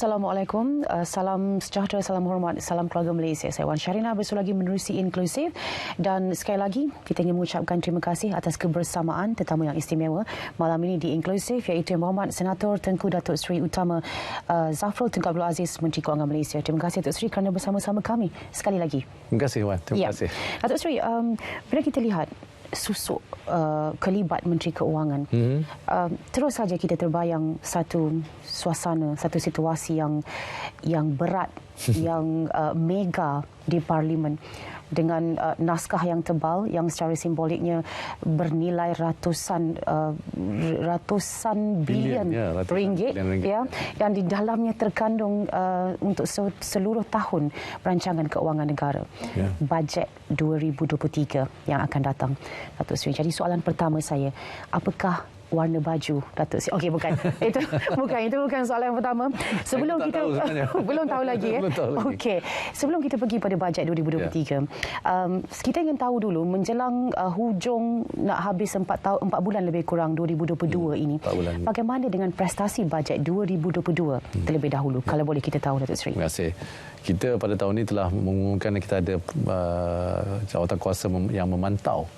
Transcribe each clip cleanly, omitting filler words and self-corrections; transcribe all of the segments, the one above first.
Assalamualaikum, salam sejahtera, salam hormat, salam keluarga Malaysia. Saya Wan Syarina bersulagi menerusi inklusif dan sekali lagi kita ingin mengucapkan terima kasih atas kebersamaan tetamu yang istimewa malam ini di inklusif, iaitu Yang Berhormat Senator Tengku Datuk Seri Utama Zafrul Tunku Abdul Aziz, Menteri Kewangan Malaysia. Terima kasih Datuk Seri kerana bersama-sama kami sekali lagi. Terima kasih Wan, terima kasih. Datuk Seri, bila kita lihat susuk kelibat Menteri Keuangan, terus saja kita terbayang satu suasana, satu situasi yang berat, yang mega di Parlimen dengan naskah yang tebal yang secara simboliknya bernilai ratusan bilion ringgit, ya, dan di dalamnya terkandung untuk seluruh tahun perancangan keuangan negara, bajet 2023 yang akan datang, Datuk Seri. Jadi soalan pertama saya, apakah warna baju Datuk Seri? Okey, bukan. Itu bukan soalan yang pertama. Sebelum kita belum tahu lagi, Okey. Sebelum kita pergi pada bajet 2023, kita ingin tahu dulu menjelang hujung nak habis 4 bulan lebih kurang 2022 ini. Bagaimana dengan prestasi bajet 2022 terlebih dahulu, kalau boleh kita tahu, Datuk Seri? Terima kasih. Kita pada tahun ini telah mengumumkan kita ada jawatan kuasa yang memantau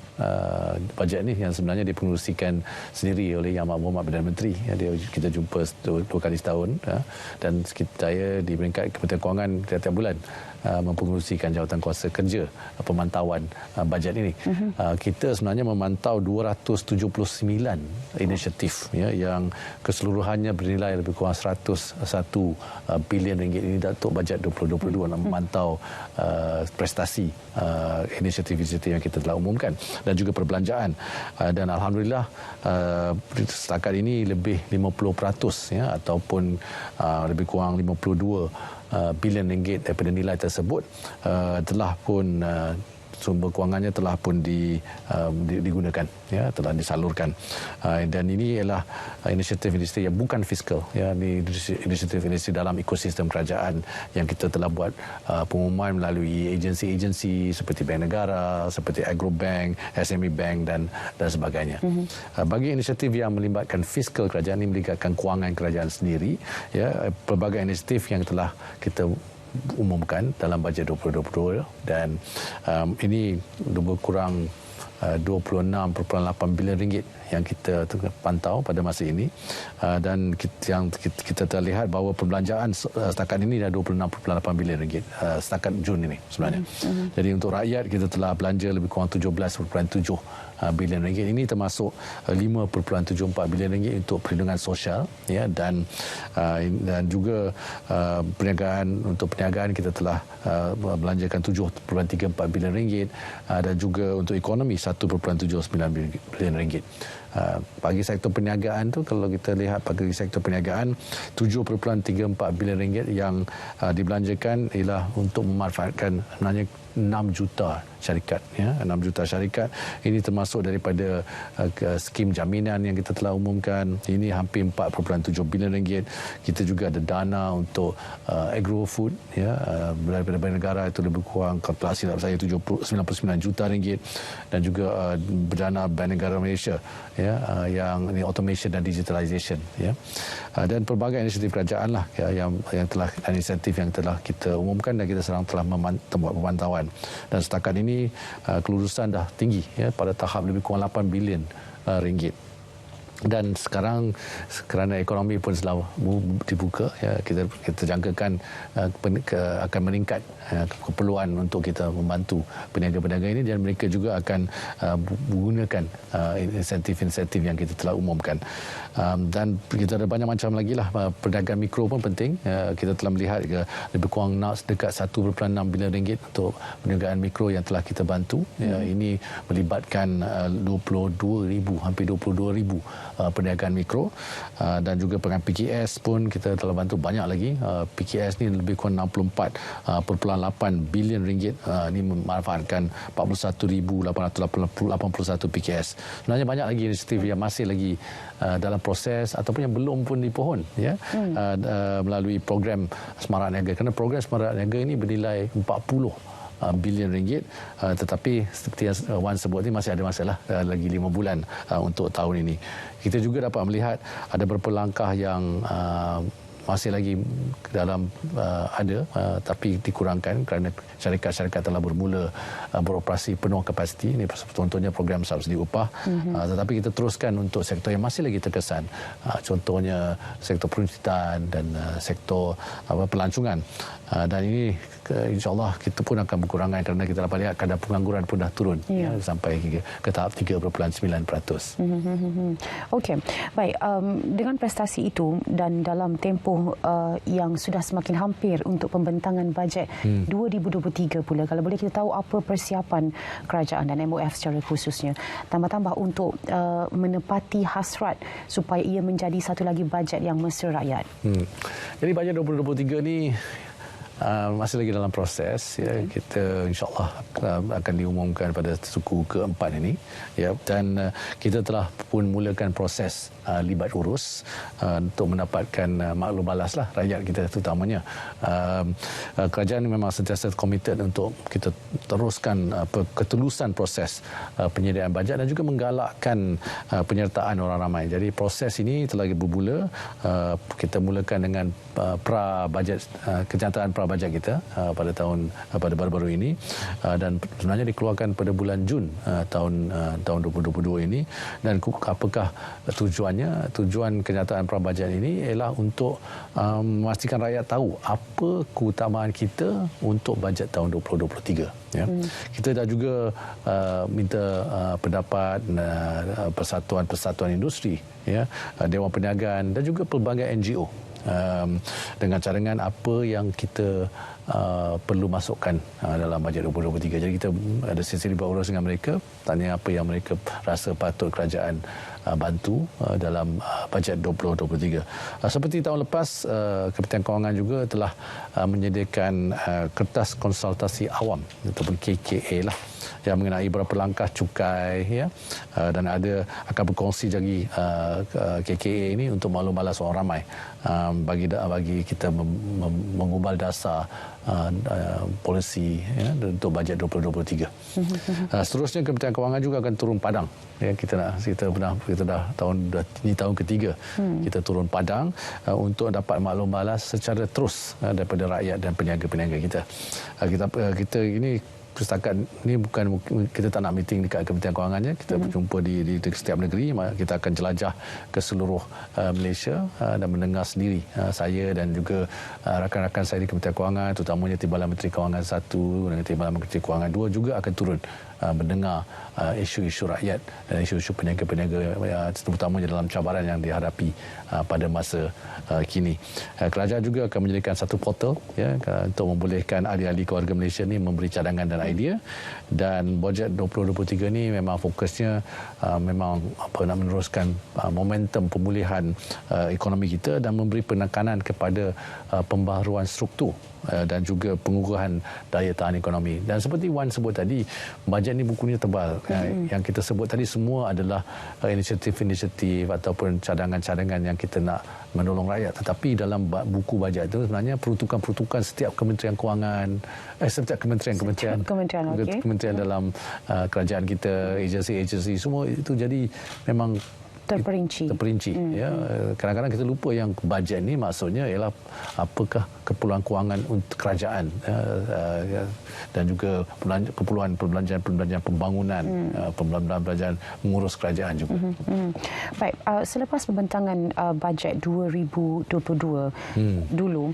bajet ini, yang sebenarnya dipengerusikan sendiri oleh Yang Berhormat Perdana Menteri. Kita jumpa 2 kali setahun, dan saya di peringkat Kementerian Kewangan tiap-tiap bulan mempengerusikan jawatan kuasa kerja pemantauan bajet ini. Kita sebenarnya memantau 279 inisiatif, yang keseluruhannya bernilai lebih kurang 101 bilion ringgit ini untuk bajet 2022, nak memantau prestasi inisiatif-inisiatif yang kita telah umumkan dan juga perbelanjaan, dan alhamdulillah setakat ini lebih 50%, ataupun lebih kurang 52 bilion ringgit daripada nilai tersebut telah pun sumber kewangannya telah pun digunakan, telah disalurkan, dan ini ialah inisiatif-inisiatif yang bukan fiskal, ini inisiatif-inisiatif dalam ekosistem kerajaan yang kita telah buat pengumuman melalui agensi-agensi seperti Bank Negara, seperti Agrobank, SME Bank dan sebagainya. Bagi inisiatif yang melibatkan fiskal kerajaan, ini melibatkan kewangan kerajaan sendiri, pelbagai inisiatif yang telah kita umumkan dalam bajet 2022, dan ini lebih kurang 26.8 bilion ringgit yang kita pantau pada masa ini, dan kita terlihat bahawa perbelanjaan setakat ini dah 26.8 bilion ringgit setakat Jun ini sebenarnya. Jadi untuk rakyat kita telah belanja lebih kurang 17.7 bilion ringgit. Ini termasuk 5.74 bilion ringgit untuk perlindungan sosial, dan juga untuk perniagaan kita telah belanjakan 7.34 bilion ringgit, dan juga untuk ekonomi 1.79 bilion ringgit. Bagi sektor perniagaan tu, kalau kita lihat bagi sektor perniagaan 7.34 bilion ringgit yang dibelanjakan ialah untuk memanfaatkan sebenarnya 6 juta syarikat, 6 juta syarikat. Ini termasuk daripada skim jaminan yang kita telah umumkan, ini hampir 4.7 bilion ringgit. Kita juga ada dana untuk agrofood, daripada Bank Negara itu lebih kurang, kalau silap saya, 99 juta ringgit, dan juga berdana Bank Negara Malaysia, yang ini automation dan digitalization, dan pelbagai inisiatif kerajaan lah, yang telah, inisiatif yang telah kita umumkan dan kita sekarang telah membuat pemantauan, dan setakat ini kelulusan dah tinggi, pada tahap lebih kurang 8 bilion ringgit. Dan sekarang kerana ekonomi pun telah dibuka, kita jangkakan akan meningkat keperluan untuk kita membantu peniaga-peniaga ini, dan mereka juga akan menggunakan insentif-insentif yang kita telah umumkan. Dan kita ada banyak macam lagi lah. Perdagangan mikro pun penting. Kita telah melihat lebih kurang dekat 1.6 bilion ringgit untuk perniagaan mikro yang telah kita bantu. Ini melibatkan hampir 22,000 perniagaan mikro, dan juga dengan PKS pun kita telah bantu banyak lagi. PKS ni lebih kurang 64.8 bilion ringgit. Ini memanfaatkan 41,881 PKS. Sebenarnya banyak lagi inisiatif yang masih lagi dalam proses ataupun yang belum pun dipohon, melalui program Semarak Niaga. Kerana program Semarak Niaga ini bernilai 40 bilion ringgit, tetapi seperti yang Wan sebut ini masih ada masalah, lagi 5 bulan untuk tahun ini. Kita juga dapat melihat ada beberapa langkah yang masih lagi dalam ada tapi dikurangkan kerana syarikat-syarikat telah bermula beroperasi penuh kapasiti. Ini contohnya program subsidi upah. Tetapi kita teruskan untuk sektor yang masih lagi terkesan. Contohnya sektor peruncitan dan sektor pelancongan. Dan ini insya-Allah kita pun akan berkurangan kerana kita dapat lihat kadar pengangguran pun dah turun sampai ke tahap 3.9%. Okey. Baik, dengan prestasi itu dan dalam tempoh yang sudah semakin hampir untuk pembentangan bajet 2023 pula, kalau boleh kita tahu apa persiapan kerajaan dan MOF secara khususnya tambah-tambah untuk menepati hasrat supaya ia menjadi satu lagi bajet yang mesra rakyat. Jadi bajet 2023 ni masih lagi dalam proses, ya. Kita insya-Allah akan diumumkan pada suku keempat ini, ya. Dan kita telah pun mulakan proses libat urus untuk mendapatkan maklum balas lah rakyat kita terutamanya. Kerajaan memang sentiasa komited untuk kita teruskan ketulusan proses penyediaan bajet dan juga menggalakkan penyertaan orang ramai. Jadi proses ini telah bermula. Kita mulakan dengan pra-bajet, kenyataan pra-bajet kita pada baru-baru ini, dan sebenarnya dikeluarkan pada bulan Jun tahun 2022 ini. Dan apakah tujuan kenyataan pra-bajet ini ialah untuk memastikan rakyat tahu apa keutamaan kita untuk bajet tahun 2023, ya. Kita dah juga minta pendapat persatuan-persatuan industri, ya, Dewan Perniagaan dan juga pelbagai NGO dengan cadangan apa yang kita perlu masukkan dalam bajet 2023. Jadi kita ada sesi libat urus dengan mereka, tanya apa yang mereka rasa patut kerajaan bantu dalam bajet 2023. Seperti tahun lepas, Kementerian Kewangan juga telah menyediakan kertas konsultasi awam ataupun KKA lah, yang mengenai beberapa langkah cukai, ya, dan akan berkongsi lagi KKA ini untuk maklum balas orang ramai, bagi kita mengubal dasar polisi, ya, untuk bajet 2023. Seterusnya Kementerian Kewangan juga akan turun padang, ya. Kita dah ini tahun ketiga kita turun padang untuk dapat maklum balas secara terus daripada rakyat dan peniaga-peniaga kita. Kita ini setakat ni bukan kita tak nak meeting dekat Kementerian Kewangannya, kita berjumpa di setiap negeri. Kita akan jelajah ke seluruh Malaysia dan mendengar sendiri. Saya dan juga rakan-rakan saya di Kementerian Kewangan, terutamanya Timbalan Menteri Kewangan 1 dan Timbalan Menteri Kewangan 2 juga akan turun mendengar isu-isu rakyat dan isu-isu peniaga-peniaga, terutamanya dalam cabaran yang dihadapi pada masa kini. Kerajaan juga akan menyediakan satu portal, ya, untuk membolehkan ahli-ahli keluarga Malaysia ni memberi cadangan dan idea. Dan bajet 2023 ni memang fokusnya memang nak meneruskan momentum pemulihan ekonomi kita dan memberi penekanan kepada pembaharuan struktur dan juga pengukuhan daya tahan ekonomi. Dan seperti Wan sebut tadi, bajet ni bukunya tebal. Yang kita sebut tadi semua adalah inisiatif-inisiatif ataupun cadangan-cadangan yang kita nak menolong rakyat. Tetapi dalam buku bajet itu sebenarnya peruntukan-peruntukan setiap Kementerian Kewangan, setiap kementerian dalam kerajaan kita, agensi-agensi, semua itu jadi memang terperinci. Ya. Kadang-kadang kita lupa yang bajet ni maksudnya ialah apakah keperluan kewangan untuk kerajaan, dan juga keperluan perbelanjaan pembangunan, perbelanjaan mengurus kerajaan juga. Baik, selepas pembentangan bajet 2022 dulu,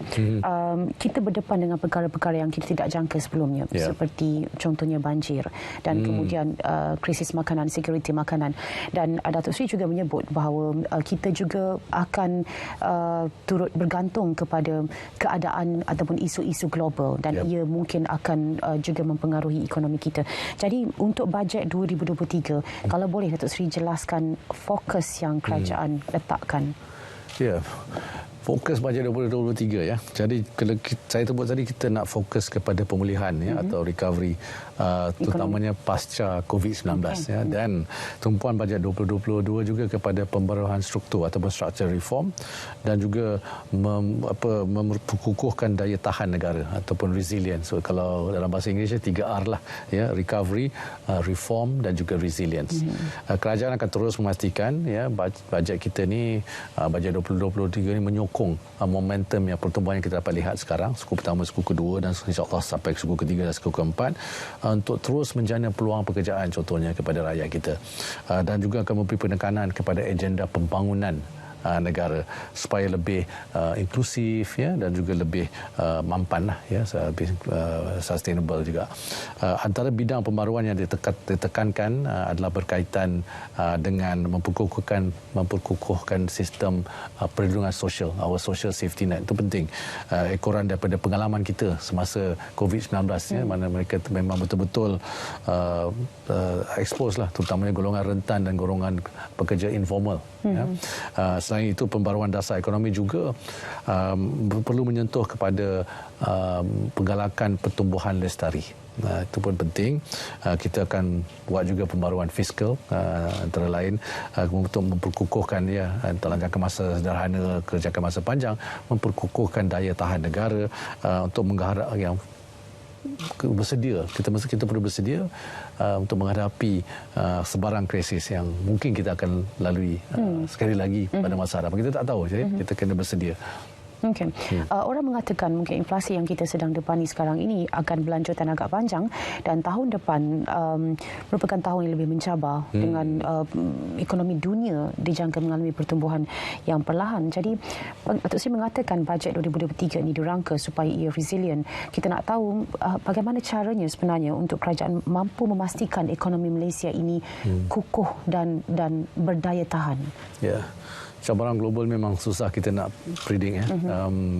kita berdepan dengan perkara-perkara yang kita tidak jangka sebelumnya, seperti contohnya banjir dan kemudian krisis makanan, sekuriti makanan. Dan Datuk Seri juga menyebut bahawa kita juga akan turut bergantung kepada keadaan ataupun isu-isu global dan ia mungkin akan juga mempengaruhi ekonomi kita. Jadi untuk bajet 2023, kalau boleh Datuk Seri jelaskan fokus yang kerajaan letakkan. Ya. Fokus bajet 2023, ya. Jadi kalau saya sebut tadi, kita nak fokus kepada pemulihan, ya, atau recovery, terutamanya pasca COVID-19, ya. Dan tumpuan bajet 2022 juga kepada pembaruan struktur ataupun structural reform dan juga memperkukuhkan daya tahan negara ataupun resilience. So kalau dalam bahasa Inggeris 3R lah, ya, recovery, reform dan juga resilience. Kerajaan akan terus memastikan, ya, bajet kita ni, bajet 2023 ni menyokong menyokong momentum yang pertumbuhan yang kita dapat lihat sekarang, suku pertama, suku kedua dan insya-Allah sampai suku ketiga dan suku keempat, untuk terus menjana peluang pekerjaan contohnya kepada rakyat kita, dan juga akan memberi penekanan kepada agenda pembangunan negara supaya lebih inklusif ya, dan juga lebih mampan lah ya, lebih sustainable juga. Antara bidang pembaruan yang ditekankan adalah berkaitan dengan memperkukuhkan sistem perlindungan sosial, our social safety net. Itu penting. Ekoran daripada pengalaman kita semasa COVID-19 ya, mana mereka memang betul-betul expose lah, terutamanya golongan rentan dan golongan pekerja informal. Ya. Selain itu, pembaruan dasar ekonomi juga perlu menyentuh kepada penggalakan pertumbuhan lestari. Itu pun penting. Kita akan buat juga pembaruan fiskal, antara lain untuk memperkukuhkan ya, dalam jangka masa sederhana ke jangka masa panjang, memperkukuhkan daya tahan negara untuk mengharap yang bersedia. Kita perlu bersedia untuk menghadapi sebarang krisis yang mungkin kita akan lalui sekali lagi pada masa hadapan. Kita tak tahu, jadi kita kena bersedia. Mungkin orang mengatakan mungkin inflasi yang kita sedang depani sekarang ini akan berlanjutan agak panjang, dan tahun depan merupakan tahun yang lebih mencabar dengan ekonomi dunia dijangka mengalami pertumbuhan yang perlahan. Jadi Datuk Seri mengatakan bajet 2023 ini dirangka supaya ia resilient. Kita nak tahu bagaimana caranya sebenarnya untuk kerajaan mampu memastikan ekonomi Malaysia ini kukuh dan berdaya tahan. Ya. Cabaran global memang susah kita nak predict ya.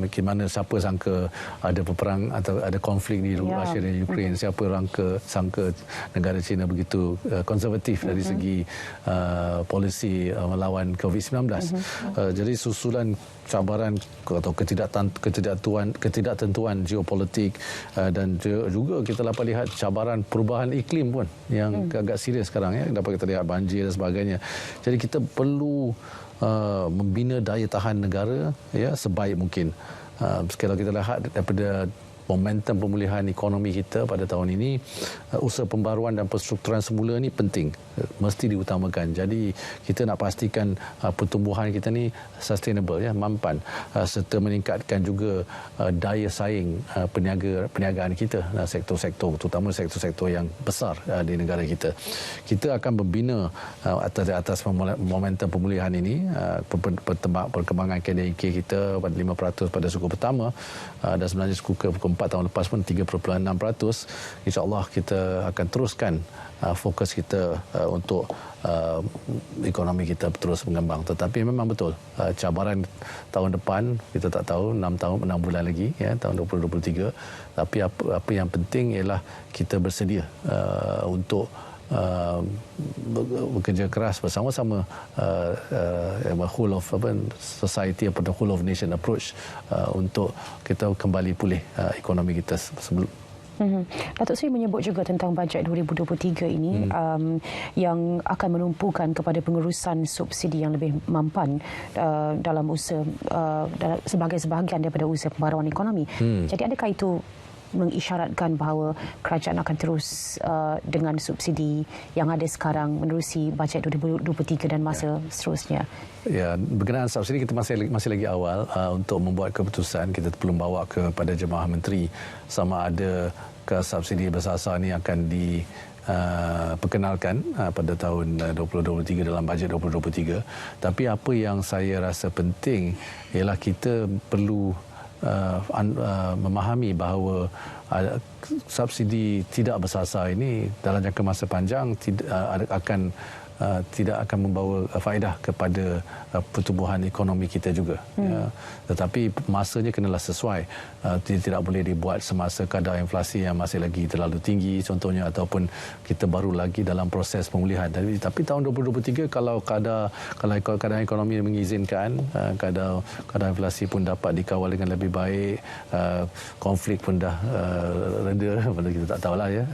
Bagaimana, siapa sangka ada peperang atau ada konflik di Rusia dan Ukraine, siapa sangka negara China begitu konservatif dari segi polisi melawan COVID-19. Jadi susulan cabaran atau ketidaktentuan geopolitik, dan juga kita dapat lihat cabaran perubahan iklim pun yang agak serius sekarang ya, dapat kita lihat banjir dan sebagainya. Jadi kita perlu membina daya tahan negara ya sebaik mungkin. Kalau kita lihat daripada momentum pemulihan ekonomi kita pada tahun ini, usaha pembaruan dan penstrukturan semula ni penting, mesti diutamakan. Jadi kita nak pastikan pertumbuhan kita ni sustainable ya, mampan, serta meningkatkan juga daya saing perniagaan kita, sektor-sektor, terutama sektor-sektor yang besar di negara kita. Kita akan membina atas momentum pemulihan ini, perkembangan KDNK kita pada 5% pada suku pertama, dan sebenarnya suku keempat tahun lepas pun 3.6%. InsyaAllah kita akan teruskan fokus kita untuk ekonomi kita terus mengembang. Tetapi memang betul, cabaran tahun depan kita tak tahu, 6 bulan lagi ya, tahun 2023. Tapi apa yang penting ialah kita bersedia untuk bekerja keras bersama-sama, whole of society atau the whole of nation approach untuk kita kembali pulih ekonomi kita sebelum. Datuk Seri menyebut juga tentang bajet 2023 ini yang akan menumpukan kepada pengurusan subsidi yang lebih mampan dalam usaha, sebagai sebahagian daripada usaha pembaruan ekonomi. Jadi adakah itu mengisyaratkan bahawa kerajaan akan terus dengan subsidi yang ada sekarang menerusi bajet 2023 dan masa seterusnya? Ya, berkenaan subsidi kita masih lagi awal untuk membuat keputusan. Kita belum bawa kepada Jemaah Menteri sama ada ke subsidi bersasar ini akan diperkenalkan pada tahun 2023 dalam bajet 2023. Tapi apa yang saya rasa penting ialah kita perlu memahami bahawa subsidi tidak bersasar ini dalam jangka masa panjang tidak akan membawa faedah kepada pertumbuhan ekonomi kita juga. Ya. Tetapi masanya kenalah sesuai. Tidak boleh dibuat semasa kadar inflasi yang masih lagi terlalu tinggi contohnya, ataupun kita baru lagi dalam proses pemulihan. Tapi tahun 2023 kalau kadar ekonomi mengizinkan, kadar inflasi pun dapat dikawal dengan lebih baik, konflik pun dah reda, kita tak tahulah ya.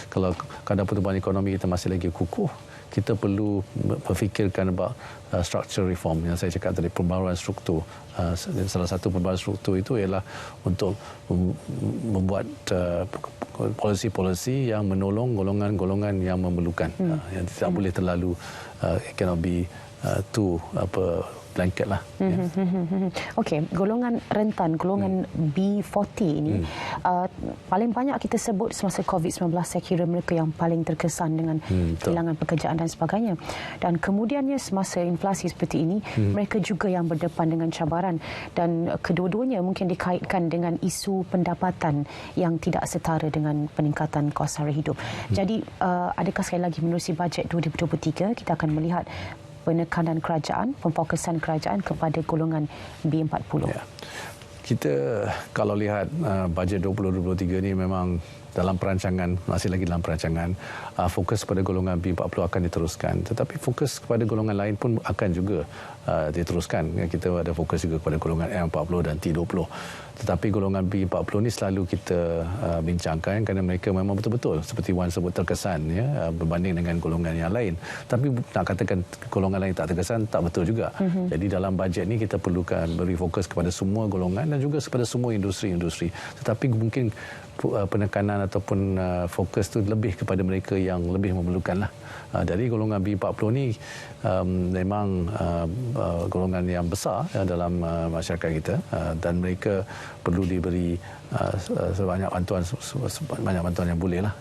Kalau kadar pertumbuhan ekonomi kita masih lagi kukuh, kita perlu berfikirkan about structural reform yang saya cakap tadi, pembaruan struktur. Salah satu pembaruan struktur itu ialah untuk membuat polisi-polisi yang menolong golongan-golongan yang memerlukan. Yang tidak boleh terlalu cannot be too blanket lah. Okey, golongan rentan, golongan B40 ini paling banyak kita sebut semasa COVID-19. Saya kira mereka yang paling terkesan dengan kehilangan pekerjaan dan sebagainya. Dan kemudiannya semasa inflasi seperti ini, mereka juga yang berdepan dengan cabaran, dan kedua-duanya mungkin dikaitkan dengan isu pendapatan yang tidak setara dengan peningkatan kos sara hidup. Jadi adakah sekali lagi menerusi bajet 2023 kita akan melihat penekanan kerajaan, pemfokusan kerajaan kepada golongan B40? Ya. Kita kalau lihat bajet 2023 ini memang dalam perancangan, masih lagi dalam perancangan, fokus pada golongan B40 akan diteruskan. Tetapi fokus kepada golongan lain pun akan juga diteruskan. Kita ada fokus juga kepada golongan M40 dan T20. Tetapi golongan B40 ni selalu kita bincangkan kerana mereka memang betul-betul seperti Wan sebut terkesan ya, berbanding dengan golongan yang lain. Tapi nak katakan golongan lain tak terkesan, tak betul juga. Jadi dalam bajet ni kita perlukan beri fokus kepada semua golongan dan juga kepada semua industri-industri. Tetapi mungkin penekanan ataupun fokus tu lebih kepada mereka yang lebih memerlukanlah. Dari golongan B40 ni memang golongan yang besar dalam masyarakat kita, dan mereka perlu diberi sebanyak bantuan yang boleh lah.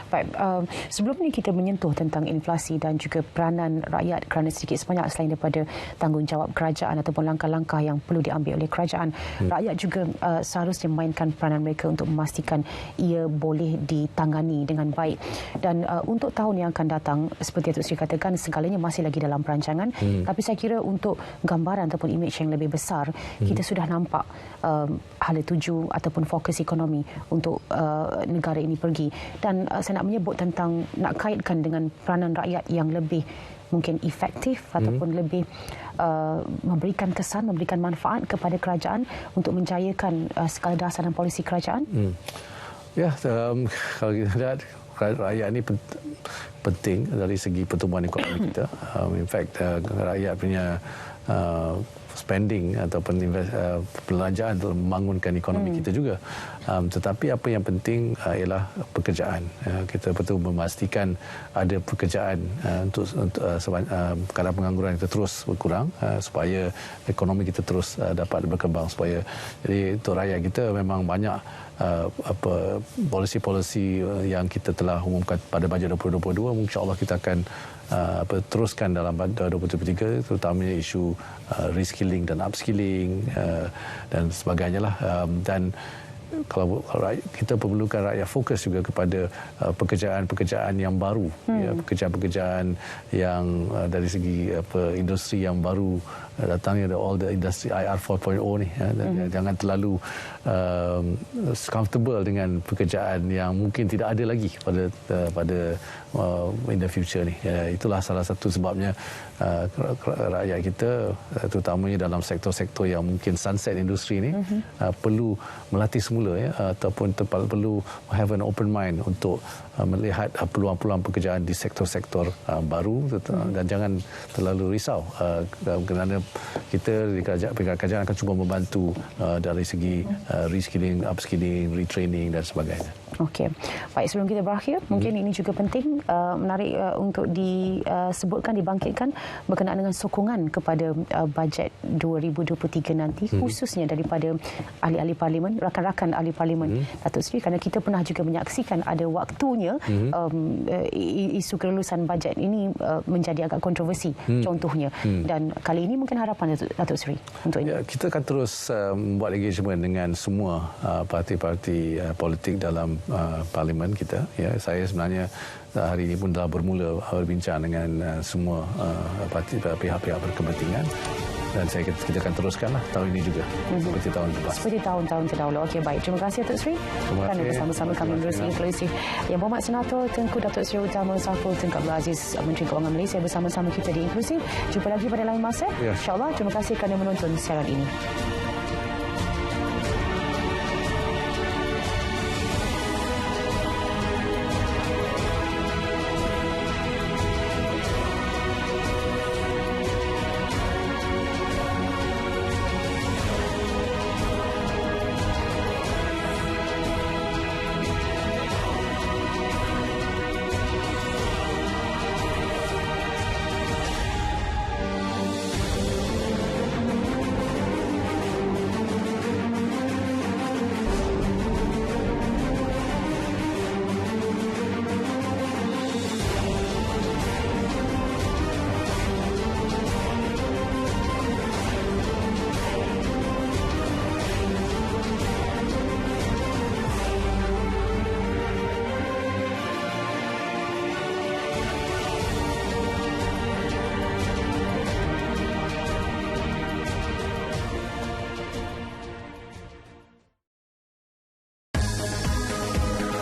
Baik, sebelum ini kita menyentuh tentang inflasi dan juga peranan rakyat kerana sedikit sebanyak selain daripada tanggungjawab kerajaan ataupun langkah-langkah yang perlu diambil oleh kerajaan, rakyat juga seharusnya memainkan peranan mereka untuk memastikan ia boleh ditangani dengan baik. Dan untuk tahun yang akan datang, seperti Datuk Seri katakan, segalanya masih lagi dalam perancangan, tapi saya kira untuk gambaran ataupun imej yang lebih besar, kita sudah nampak hala tuju ataupun fokus ekonomi untuk negara ini pergi. Dan saya nak menyebut tentang, nak kaitkan dengan peranan rakyat yang lebih mungkin efektif ataupun lebih memberikan kesan, memberikan manfaat kepada kerajaan untuk menjayakan segala dasar dan polisi kerajaan. Ya, kalau kita lihat rakyat ini penting dari segi pertumbuhan ekonomi kita. In fact, rakyat punya spending ataupun perbelanjaan untuk membangunkan ekonomi kita juga. Tetapi apa yang penting ialah pekerjaan. Kita betul memastikan ada pekerjaan untuk kadar pengangguran kita terus berkurang supaya ekonomi kita terus dapat berkembang. Jadi untuk rakyat kita memang banyak polisi-polisi yang kita telah umumkan pada bajet 2022, insya-Allah kita akan teruskan dalam bajet 2023, terutamanya isu reskilling dan upskilling dan sebagainya lah. Dan kalau kita perlukan rakyat fokus juga kepada pekerjaan-pekerjaan yang baru, pekerjaan-pekerjaan yang dari segi industri yang baru datangnya, all the industry IR 4.0 ni. Jangan terlalu comfortable dengan pekerjaan yang mungkin tidak ada lagi pada in the future ni. Itulah salah satu sebabnya rakyat kita, terutamanya dalam sektor-sektor yang mungkin sunset industri ni, perlu melatih semula ataupun perlu have an open mind untuk melihat peluang-peluang pekerjaan di sektor-sektor baru, dan jangan terlalu risau kerana kita di kerajaan akan cuba membantu dari segi reskilling, upskilling, retraining dan sebagainya. Okey. Baik, sebelum kita berakhir, mungkin ini juga penting, menarik untuk disebutkan, dibangkitkan berkenaan dengan sokongan kepada bajet 2023 nanti, khususnya daripada ahli-ahli parlimen, rakan-rakan ahli parlimen, Datuk Seri, kerana kita pernah juga menyaksikan ada waktunya isu kelulusan bajet ini menjadi agak kontroversi, contohnya. Dan kali ini mungkin harapan Datuk Seri untuk ini. Ya, kita akan terus membuat engagement dengan semua parti-parti politik dalam parlimen kita. Ya, saya sebenarnya hari ini pun dah bermula berbincang dengan semua pihak-pihak berkepentingan, dan kita akan teruskanlah tahun ini juga seperti tahun lepas. Seperti tahun-tahun terdahulu. Okey, baik. Terima kasih Datuk Seri kerana bersama-sama kami menerusi inklusif. Yang Berhormat Senator Tengku Datuk Seri Utama Saiful Tun Abdul Aziz, Menteri Kewangan Malaysia, bersama-sama kita di inklusif. Jumpa lagi pada lain masa. InsyaAllah. Terima kasih kerana menonton siaran ini.